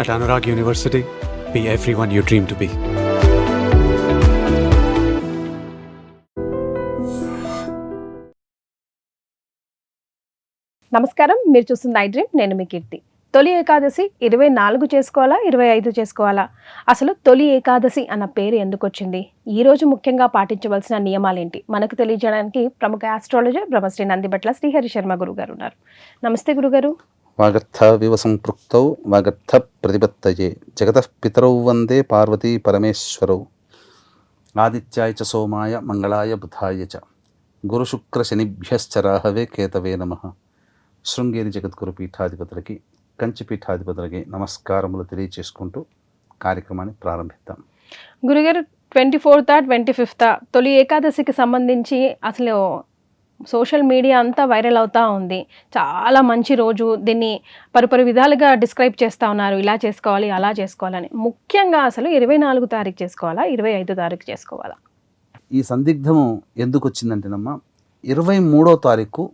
At Anurag University, be everyone you dream to be. నమస్కారం, మీరు చూస్తున్న ఐ డ్రీమ్. నేను మీ కీర్తి. తొలి ఏకాదశి 24 చేసుకోవాలా, 25 చేసుకోవాలా? అసలు తొలి ఏకాదశి అన్న పేరు ఎందుకు వచ్చింది? ఈ రోజు ముఖ్యంగా పాటించవలసిన నియమాలేంటి? మనకు తెలియజేయడానికి ప్రముఖ ఆస్ట్రాలజర్ బ్రహ్మశ్రీ నందిబట్ల శ్రీహరి శర్మ గురుగారు ఉన్నారు. నమస్తే గురుగారు. వాగర్థ వివ సంపృక్తౌ వాగర్థ ప్రతిపత్తయే జగతః పితరౌ వందే పార్వతీ పరమేశ్వరౌ ఆదిత్యాయ చ సోమాయ మంగళాయ బుధాయ చ గురుశుక్ర శనిభ్యశ్చ రాహవే కేతవే నమః. శృంగేరి జగద్గురు పీఠాధిపతులకి, కంచి పీఠాధిపతులకి నమస్కారములు తెలియచేసుకుంటూ కార్యక్రమాన్ని ప్రారంభిద్దాం. గురుగారు, 24th, 25th తొలి ఏకాదశికి సంబంధించి అసలు సోషల్ మీడియా అంతా వైరల్ అవుతూ ఉంది. చాలా మంచి రోజు, దీన్ని పరుపరు విధాలుగా డిస్క్రైబ్ చేస్తూ ఉన్నారు. ఇలా చేసుకోవాలి, అలా చేసుకోవాలని. ముఖ్యంగా అసలు 24 తారీఖు చేసుకోవాలా, 25 తారీఖు చేసుకోవాలా? ఈ సందిగ్ధము ఎందుకు వచ్చిందంటేనమ్మా, 23వ తారీఖు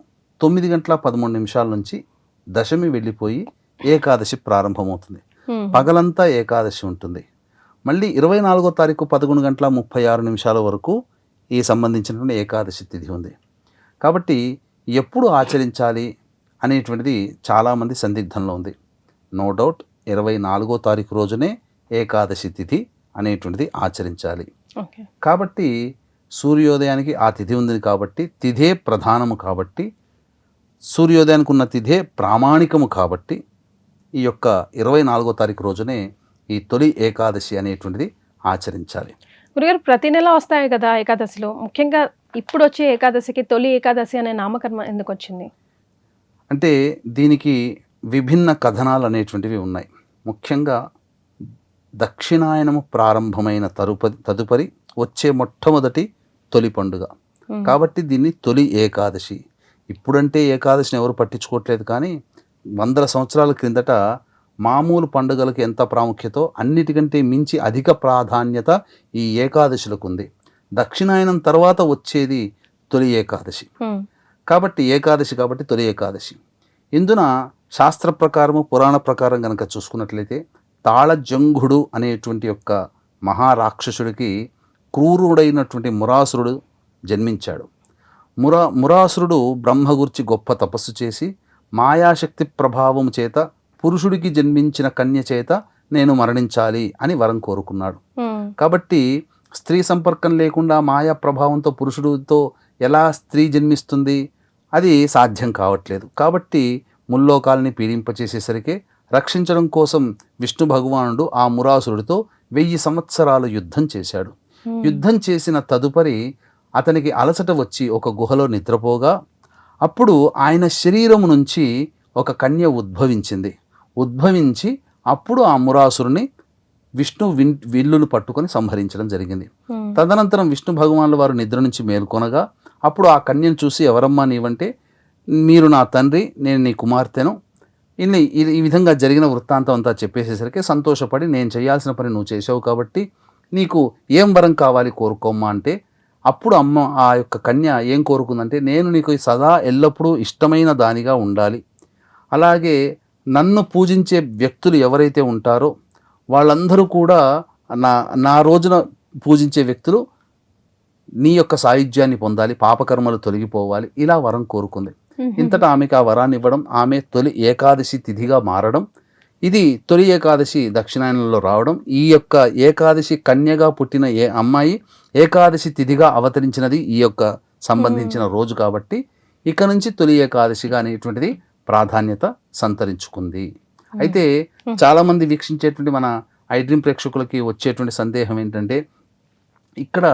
9:13 నుంచి దశమి వెళ్ళిపోయి ఏకాదశి ప్రారంభమవుతుంది. పగలంతా ఏకాదశి ఉంటుంది. మళ్ళీ 24వ తారీఖు 11:36 వరకు ఈ సంబంధించినటువంటి ఏకాదశి తిథి ఉంది. కాబట్టి ఎప్పుడు ఆచరించాలి అనేటువంటిది చాలామంది సందిగ్ధంలో ఉంది. నో డౌట్ 24వ తారీఖు రోజునే ఏకాదశి తిథి అనేటువంటిది ఆచరించాలి. కాబట్టి సూర్యోదయానికి ఆ తిథి ఉంది కాబట్టి, తిథే ప్రధానము కాబట్టి, సూర్యోదయానికి ఉన్న తిథే ప్రామాణికము కాబట్టి, ఈ యొక్క 24వ తారీఖు రోజునే ఈ తొలి ఏకాదశి అనేటువంటిది ఆచరించాలి. గురుగారు, ప్రతి నెల వస్తాయి కదా ఏకాదశిలో. ముఖ్యంగా ఇప్పుడు వచ్చే ఏకాదశికి తొలి ఏకాదశి అనే నామకరణం ఎందుకు వచ్చింది? అంటే దీనికి విభిన్న కథనాలు అనేటువంటివి ఉన్నాయి. ముఖ్యంగా దక్షిణాయనము ప్రారంభమైన తదుపరి వచ్చే మొట్టమొదటి తొలి పండుగ కాబట్టి దీన్ని తొలి ఏకాదశి. ఇప్పుడంటే ఏకాదశిని ఎవరు పట్టించుకోవట్లేదు, కానీ 100 సంవత్సరాల క్రిందట మామూలు పండుగలకు ఎంత ప్రాముఖ్యతో అన్నిటికంటే మించి అధిక ప్రాధాన్యత ఈ ఏకాదశులకు ఉంది. దక్షిణాయనం తర్వాత వచ్చేది తొలి ఏకాదశి కాబట్టి తొలి ఏకాదశి. ఇందున శాస్త్ర ప్రకారము, పురాణ ప్రకారం కనుక చూసుకున్నట్లయితే, తాళజంఘుడు అనేటువంటి యొక్క మహారాక్షసుడికి క్రూరుడైనటువంటి మురాసురుడు జన్మించాడు. మురాసురుడు బ్రహ్మ గురించి గొప్ప తపస్సు చేసి మాయాశక్తి ప్రభావం చేత పురుషుడికి జన్మించిన కన్య చేత నేను మరణించాలి అని వరం కోరుకున్నాడు. కాబట్టి స్త్రీ సంపర్కం లేకుండా మాయా ప్రభావంతో పురుషుడితో ఎలా స్త్రీ జన్మిస్తుంది? అది సాధ్యం కావట్లేదు. కాబట్టి ముల్లోకాలని పీడింపచేసేసరికి రక్షించడం కోసం విష్ణు భగవానుడు ఆ మురాసురుడితో 1000 సంవత్సరాలు యుద్ధం చేశాడు. యుద్ధం చేసిన తదుపరి అతనికి అలసట వచ్చి ఒక గుహలో నిద్రపోగా, అప్పుడు ఆయన శరీరము నుంచి ఒక కన్య ఉద్భవించి అప్పుడు ఆ మురాసురుని విష్ణు విల్లును పట్టుకొని సంహరించడం జరిగింది. తదనంతరం విష్ణు భగవానుల వారు నిద్ర నుంచి మేల్కొనగా, అప్పుడు ఆ కన్యను చూసి, ఎవరమ్మా నీవంటే, మీరు నా తండ్రి, నేను నీ కుమార్తెను, ఈ విధంగా జరిగిన వృత్తాంతం అంతా చెప్పేసేసరికి సంతోషపడి, నేను చేయాల్సిన పని నువ్వు చేసావు కాబట్టి నీకు ఏం వరం కావాలి కోరుకోమ్మా అంటే, అప్పుడు ఆ యొక్క కన్య ఏం కోరుకుందంటే, నేను నీకు సదా ఎల్లప్పుడూ ఇష్టమైన దానిగా ఉండాలి, అలాగే నన్ను పూజించే వ్యక్తులు ఎవరైతే ఉంటారో వాళ్ళందరూ కూడా నా రోజున పూజించే వ్యక్తులు నీ యొక్క సాయుధ్యాన్ని పొందాలి, పాపకర్మలు తొలగిపోవాలి, ఇలా వరం కోరుకుంది. ఇంతటా ఆమెకు ఆ వరాన్ని ఇవ్వడం, ఆమె తొలి ఏకాదశి తిథిగా మారడం, ఇది తొలి ఏకాదశి దక్షిణాయనంలో రావడం. ఈ యొక్క ఏకాదశి కన్యగా పుట్టిన అమ్మాయి ఏకాదశి తిథిగా అవతరించినది ఈ యొక్క సంబంధించిన రోజు కాబట్టి ఇక నుంచి తొలి ఏకాదశిగా అనేటువంటిది ప్రాధాన్యత సంతరించుకుంది. అయితే చాలామంది వీక్షించేటువంటి మన ఐ డ్రీమ్ ప్రేక్షకులకి వచ్చేటువంటి సందేహం ఏంటంటే, ఇక్కడ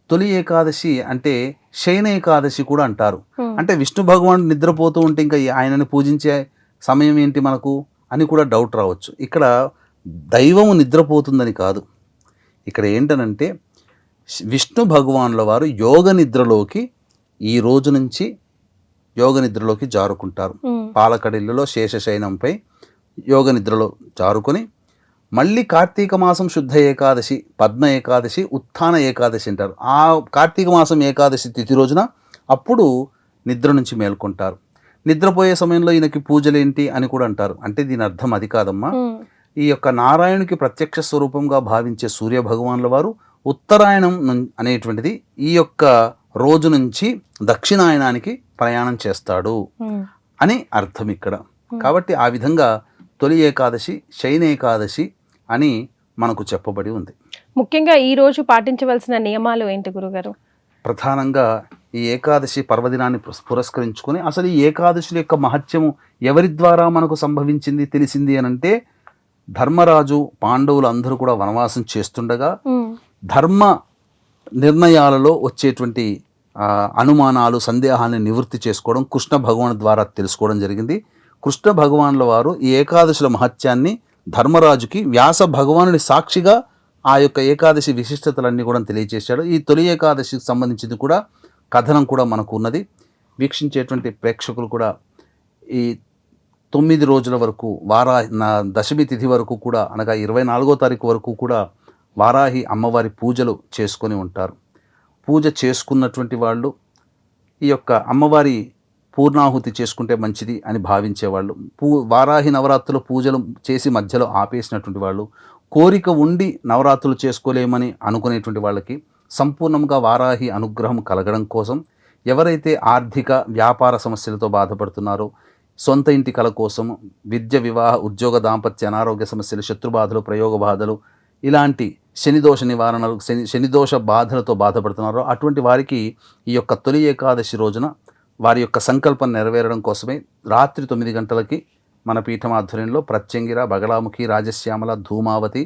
తొలి ఏకాదశి అంటే శయన ఏకాదశి కూడా అంటారు. అంటే విష్ణు భగవానుడు నిద్రపోతూ ఉంటే ఇంకా ఆయనని పూజించే సమయం ఏంటి మనకు అని కూడా డౌట్ రావచ్చు. ఇక్కడ దైవము నిద్రపోతుందని కాదు. ఇక్కడ ఏంటనంటే, విష్ణు భగవానుల వారు యోగ నిద్రలోకి ఈ రోజు నుంచి యోగ నిద్రలోకి జారుకుంటారు. పాలకడిల్లులో శేషశయనంపై యోగ నిద్రలో జారుకొని, మళ్ళీ కార్తీక మాసం శుద్ధ ఏకాదశి, పద్మ ఏకాదశి, ఉత్థాన ఏకాదశి అంటారు. ఆ కార్తీక మాసం ఏకాదశి తిథి రోజున అప్పుడు నిద్ర నుంచి మేల్కొంటారు. నిద్రపోయే సమయంలో ఈయనకి పూజలేంటి అని కూడా అంటారు. అంటే దీని అర్థం అది కాదమ్మా. ఈ యొక్క నారాయణునికి ప్రత్యక్ష స్వరూపంగా భావించే సూర్య భగవానుల వారు ఉత్తరాయణం అనేటువంటిది ఈ యొక్క రోజు నుంచి దక్షిణాయనానికి ప్రయాణం చేస్తాడు అని అర్థం ఇక్కడ. కాబట్టి ఆ విధంగా తొలి ఏకాదశి శయన ఏకాదశి అని మనకు చెప్పబడి ఉంది. ముఖ్యంగా ఈ రోజు పాటించవలసిన నియమాలు ఏంటి గురుగారు? ప్రధానంగా ఈ ఏకాదశి పర్వదినాన్ని పురస్కరించుకొని అసలు ఈ ఏకాదశుల యొక్క మహత్యము ఎవరి ద్వారా మనకు సంభవించింది తెలిసింది అనంటే, ధర్మరాజు పాండవులు అందరూ కూడా వనవాసం చేస్తుండగా ధర్మ నిర్ణయాలలో వచ్చేటువంటి అనుమానాలు సందేహాన్ని నివృత్తి చేసుకోవడం కృష్ణ భగవాను ద్వారా తెలుసుకోవడం జరిగింది. కృష్ణ భగవానుల వారు ఈ ఏకాదశుల మహత్యాన్ని ధర్మరాజుకి వ్యాస భగవానుడి సాక్షిగా ఆ యొక్క ఏకాదశి విశిష్టతలన్నీ కూడా తెలియజేశాడు. ఈ తొలి ఏకాదశికి సంబంధించింది కూడా కథనం కూడా మనకు ఉన్నది. వీక్షించేటువంటి ప్రేక్షకులు కూడా ఈ 9 రోజుల వరకు దశమి తిథి వరకు కూడా అనగా 24వ తారీఖు వరకు కూడా వారాహి అమ్మవారి పూజలు చేసుకొని ఉంటారు. పూజ చేసుకున్నటువంటి వాళ్ళు ఈ యొక్క అమ్మవారి పూర్ణాహుతి చేసుకుంటే మంచిది అని భావించేవాళ్ళు, వారాహి నవరాత్రులు పూజలు చేసి మధ్యలో ఆపేసినటువంటి వాళ్ళు, కోరిక ఉండి నవరాత్రులు చేసుకోలేమని అనుకునేటువంటి వాళ్ళకి సంపూర్ణంగా వారాహి అనుగ్రహం కలగడం కోసం ఎవరైతే ఆర్థిక వ్యాపార సమస్యలతో బాధపడుతున్నారో, సొంత ఇంటి కల కోసం, విద్య వివాహ ఉద్యోగ దాంపత్య అనారోగ్య సమస్యలు, శత్రుబాధలు, ప్రయోగ బాధలు, ఇలాంటి శనిదోష నివారణలు, శనిదోష బాధలతో బాధపడుతున్నారో అటువంటి వారికి ఈ యొక్క తొలి ఏకాదశి రోజున వారి యొక్క సంకల్పం నెరవేరడం కోసమే రాత్రి 9 గంటలకి మన పీఠం ఆధ్వర్యంలో ప్రత్యంగిర, బగలాముఖి, రాజశ్యామల, ధూమావతి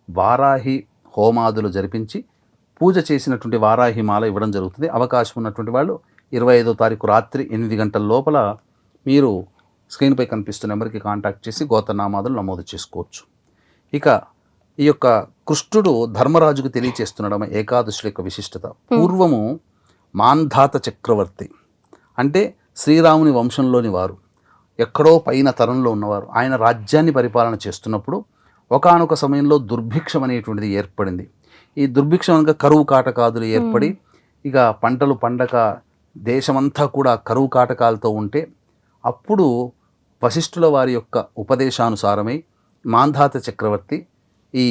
వారాహి హోమాదులు జరిపించి పూజ చేసినటువంటి వారాహి మాల ఇవ్వడం జరుగుతుంది. అవకాశం ఉన్నటువంటి వాళ్ళు 25వ తారీఖు రాత్రి 8 గంటల లోపల మీరు స్క్రీన్పై కనిపిస్తున్న నెంబర్కి కాంటాక్ట్ చేసి గోత్రనామాదులు నమోదు చేసుకోవచ్చు. ఇక ఈ యొక్క కృష్ణుడు ధర్మరాజుకు తెలియచేస్తున్నాడు ఏకాదశుల యొక్క విశిష్టత. పూర్వము మాంధాత చక్రవర్తి అంటే శ్రీరాముని వంశంలోని వారు, ఎక్కడో పైన తరంలో ఉన్నవారు, ఆయన రాజ్యాన్ని పరిపాలన చేస్తున్నప్పుడు ఒకానొక సమయంలో దుర్భిక్షం అనేటువంటిది ఏర్పడింది. ఈ దుర్భిక్షం అనగా కరువు కాటకాదులు ఏర్పడి ఇక పంటలు పండక దేశమంతా కూడా కరువు కాటకాలతో ఉంటే అప్పుడు వశిష్ఠుల వారి యొక్క ఉపదేశానుసారమై మాంధాత చక్రవర్తి ఈ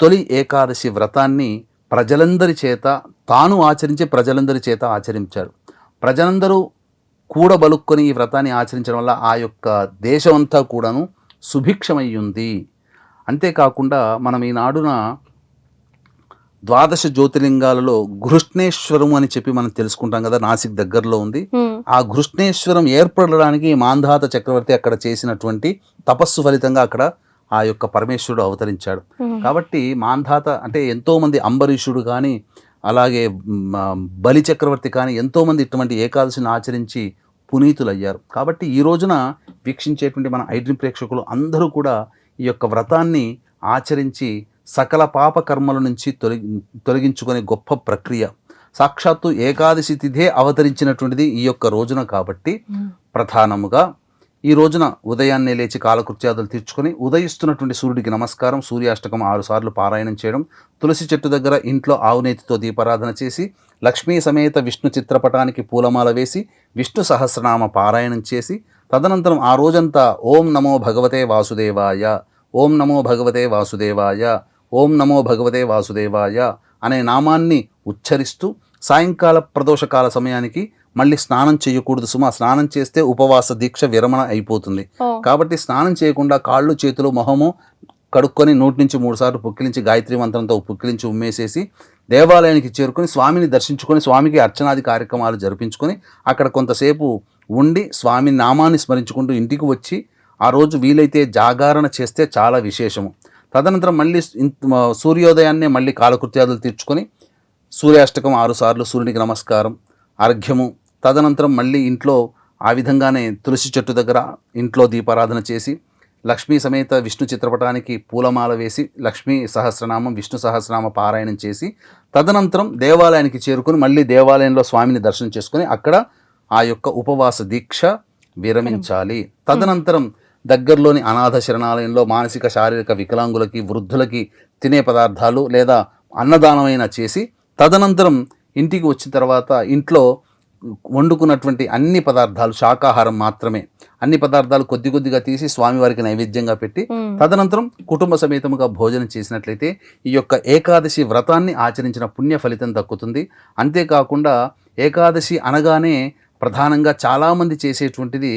తొలి ఏకాదశి వ్రతాన్ని ప్రజలందరి చేత తాను ఆచరించి ప్రజలందరి చేత ఆచరించాడు. ప్రజలందరూ కూడబలుక్కొని ఈ వ్రతాన్ని ఆచరించడం వల్ల ఆ యొక్క దేశమంతా కూడాను సుభిక్షమయ్యింది. అంతేకాకుండా మనం ఈనాడున ద్వాదశ జ్యోతిర్లింగాలలో గృష్ణేశ్వరం అని చెప్పి మనం తెలుసుకుంటాం కదా, నాసిక్ దగ్గరలో ఉంది. ఆ గృష్ణేశ్వరం ఏర్పడడానికి మాంధాత చక్రవర్తి అక్కడ చేసినటువంటి తపస్సు ఫలితంగా అక్కడ ఆ యొక్క పరమేశ్వరుడు అవతరించాడు. కాబట్టి మాంధాత అంటే ఎంతోమంది, అంబరీషుడు కానీ అలాగే బలి చక్రవర్తి కానీ ఎంతోమంది ఇటువంటి ఏకాదశిని ఆచరించి పునీతులయ్యారు. కాబట్టి ఈ రోజున వీక్షించేటువంటి మన ఐడ్రీమ్ ప్రేక్షకులు అందరూ కూడా ఈ యొక్క వ్రతాన్ని ఆచరించి సకల పాప కర్మల నుంచి తొలగించుకునే గొప్ప ప్రక్రియ. సాక్షాత్తు ఏకాదశి తిథే అవతరించినటువంటిది ఈ యొక్క రోజున. కాబట్టి ప్రధానముగా ఈ రోజున ఉదయాన్నే లేచి కాలకృత్యాదులు తీర్చుకొని ఉదయిస్తున్నటువంటి సూర్యుడికి నమస్కారం, సూర్యాష్టకం 6 సార్లు పారాయణం చేయడం, తులసి చెట్టు దగ్గర ఇంట్లో ఆవునేతితో దీపారాధన చేసి లక్ష్మీ సమేత విష్ణు చిత్రపటానికి పూలమాల వేసి విష్ణు సహస్రనామ పారాయణం చేసి తదనంతరం ఆ రోజంతా ఓం నమో భగవతే వాసుదేవాయ, ఓం నమో భగవతే వాసుదేవాయ, ఓం నమో భగవతే వాసుదేవాయ అనే నామాన్ని ఉచ్చరిస్తూ సాయంకాల ప్రదోషకాల సమయానికి మళ్ళీ స్నానం చేయకూడదు సుమా. స్నానం చేస్తే ఉపవాస దీక్ష విరమణ అయిపోతుంది. కాబట్టి స్నానం చేయకుండా కాళ్ళు చేతులు మొహము కడుక్కొని 1 నుంచి 3 సార్లు పుక్కిలించి గాయత్రి మంత్రంతో పుక్కిలించి ఉమ్మేసేసి దేవాలయానికి చేరుకొని స్వామిని దర్శించుకొని స్వామికి అర్చనాది కార్యక్రమాలు జరిపించుకొని అక్కడ కొంతసేపు ఉండి స్వామి నామాన్ని స్మరించుకుంటూ ఇంటికి వచ్చి ఆ రోజు వీలైతే జాగరణ చేస్తే చాలా విశేషము. తదనంతరం మళ్ళీ సూర్యోదయాన్నే మళ్ళీ కాలకృత్యాదులు తీర్చుకొని సూర్యాష్టకం 6 సార్లు, సూర్యునికి నమస్కారం, అర్ఘ్యము, తదనంతరం మళ్ళీ ఇంట్లో ఆ విధంగానే తులసి చెట్టు దగ్గర ఇంట్లో దీపారాధన చేసి లక్ష్మీ సమేత విష్ణు చిత్రపటానికి పూలమాల వేసి లక్ష్మీ సహస్రనామం, విష్ణు సహస్రనామ పారాయణం చేసి తదనంతరం దేవాలయానికి చేరుకొని మళ్ళీ దేవాలయంలో స్వామిని దర్శనం చేసుకొని అక్కడ ఆ యొక్క ఉపవాస దీక్ష విరమించాలి. తదనంతరం దగ్గరలోని అనాథ శరణాలయంలో మానసిక శారీరక వికలాంగులకి, వృద్ధులకి తినే పదార్థాలు లేదా అన్నదానమైనా చేసి తదనంతరం ఇంటికి వచ్చిన తర్వాత ఇంట్లో వండుకున్నటువంటి అన్ని పదార్థాలు శాకాహారం మాత్రమే, అన్ని పదార్థాలు కొద్ది కొద్దిగా తీసి స్వామివారికి నైవేద్యంగా పెట్టి తదనంతరం కుటుంబ సమేతముగా భోజనం చేసినట్లయితే ఈ యొక్క ఏకాదశి వ్రతాన్ని ఆచరించిన పుణ్య ఫలితం దక్కుతుంది. అంతేకాకుండా ఏకాదశి అనగానే ప్రధానంగా చాలామంది చేసేటువంటిది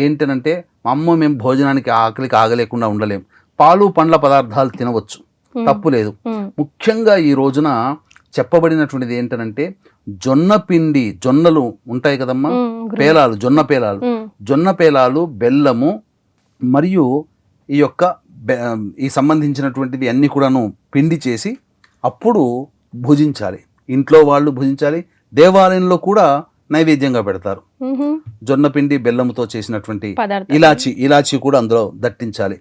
ఏంటనంటే, అమ్మో మేము భోజనానికి ఆకలికి ఆగలేకుండా ఉండలేం, పాలు పండ్ల పదార్థాలు తినవచ్చు, తప్పు లేదు. ముఖ్యంగా ఈ రోజున చెప్పబడినటువంటిది ఏంటనంటే జొన్న పిండి, జొన్నలు ఉంటాయి కదమ్మా, పేలాలు, జొన్న పేలాలు, బెల్లము మరియు ఈ యొక్క ఈ సంబంధించినటువంటివి అన్నీ కూడాను పిండి చేసి అప్పుడు భుజించాలి. ఇంట్లో వాళ్ళు భుజించాలి, దేవాలయంలో కూడా నైవేద్యంగా పెడతారు. జొన్న పిండి బెల్లముతో చేసినటువంటి ఇలాచి కూడా అందులో దట్టించాలి.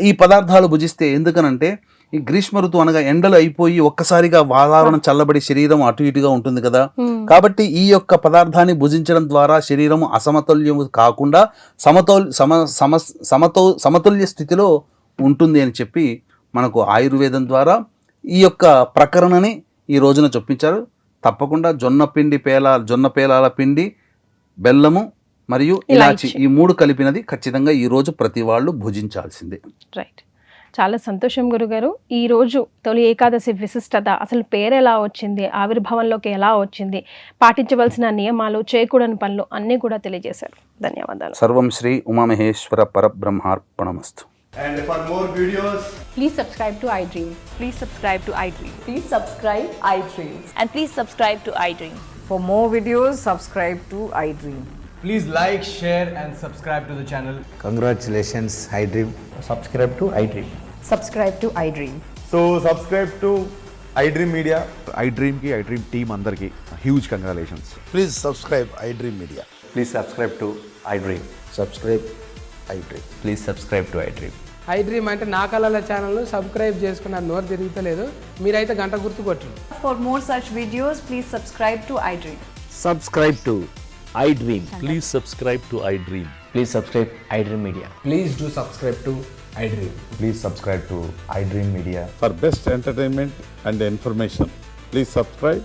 ఈ పదార్థాలు భుజిస్తే ఎందుకనంటే ఈ గ్రీష్మ ఋతువు అనగా ఎండలు అయిపోయి ఒక్కసారిగా వాతావరణం చల్లబడి శరీరం అటు ఇటుగా ఉంటుంది కదా, కాబట్టి ఈ యొక్క పదార్థాన్ని భుజించడం ద్వారా శరీరం అసమతుల్యం కాకుండా సమతుల్య స్థితిలో ఉంటుంది అని చెప్పి మనకు ఆయుర్వేదం ద్వారా ఈ యొక్క ప్రకరణని ఈ రోజున చొప్పించారు. తప్పకుండా జొన్న పేలాల పిండి, బెల్లము మరియు ఇలాచి ఈ 3 కలిపినది ఖచ్చితంగా ఈ రోజు ప్రతి వాళ్ళు భుజించాల్సిందే. రైట్, చాలా సంతోషం గురుగారు. ఈరోజు తొలి ఏకాదశి విశిష్టత, అసలు పేరు ఎలా వచ్చింది, ఆవిర్భావంలోకి ఎలా వచ్చింది, పాటించవలసిన నియమాలు, చేయకూడని పనులు అన్నీ కూడా తెలియజేశారు. ధన్యవాదాలు. సర్వం Shri Umamaheshwara పరబ్రహ్మార్పణమస్తు. And for more videos, Please subscribe to iDream. Please subscribe to iDream. Please subscribe iDream. And please subscribe to iDream. For more videos, subscribe to iDream. please like, share and subscribe to the channel. Congratulations, iDream. Subscribe to iDream. Subscribe to iDream. So subscribe to iDream Media. iDream ki iDream team andarki huge congratulations. Please subscribe iDream Media. Please subscribe to iDream. Subscribe iDream. Please subscribe to iDream. iDream అంటే నా కళల channel subscribe చేసుకున్నారు, నోరు తిరుగుతలేదు, మీరైతే గంట గుర్తు కొట్టండి. For more such videos, please subscribe to iDream. Subscribe to iDream. Please subscribe to iDream. Please subscribe iDream Media. Please do subscribe to iDream. Please subscribe to iDream Media. For best entertainment and information, please subscribe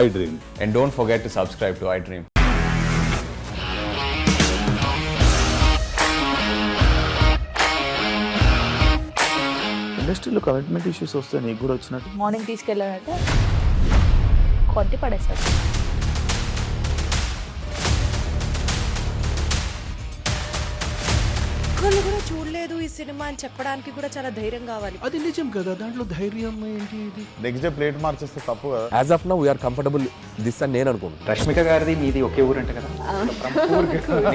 iDream. And don't forget to subscribe to iDream. ఇండస్ట్రీలో commitment issues వస్తే నీకు కూడా వచ్చినట్టు morning తీసుకెళ్ళాలంటే కొద్ది పడేస్తారు. ఒక్కళ్ళు కూడా చూడలేదు ఈ సినిమా అని చెప్పడానికి కూడా చాలా ధైర్యం కావాలి. అది నిజం కదా, దాంట్లో ధైర్యం ఏంటి? ఇది నెక్స్ట్ డే ప్లేట్ మార్చేస్తే తప్పు కదా. As of now we are comfortable this అని నేను అనుకుంటున్నాను. రష్మిక గారిది మీది ఒకే ఊరు అంటే కదా.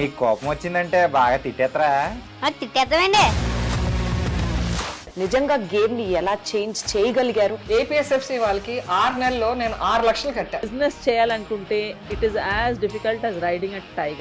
నీకు కోపం వచ్చిందంటే బాగా తిట్టేత్తరా? తిట్టేద్దామండి. నిజంగా గేమ్ ని ఎలా చేంజ్ చేయగలిగారు? ఏపీఎస్ఎఫ్సి వాళ్ళకి 6 నెలల్లో నేను 6 లక్షలు కట్టా. బిజినెస్ చేయాలనుకుంటే it is as difficult as riding a tiger.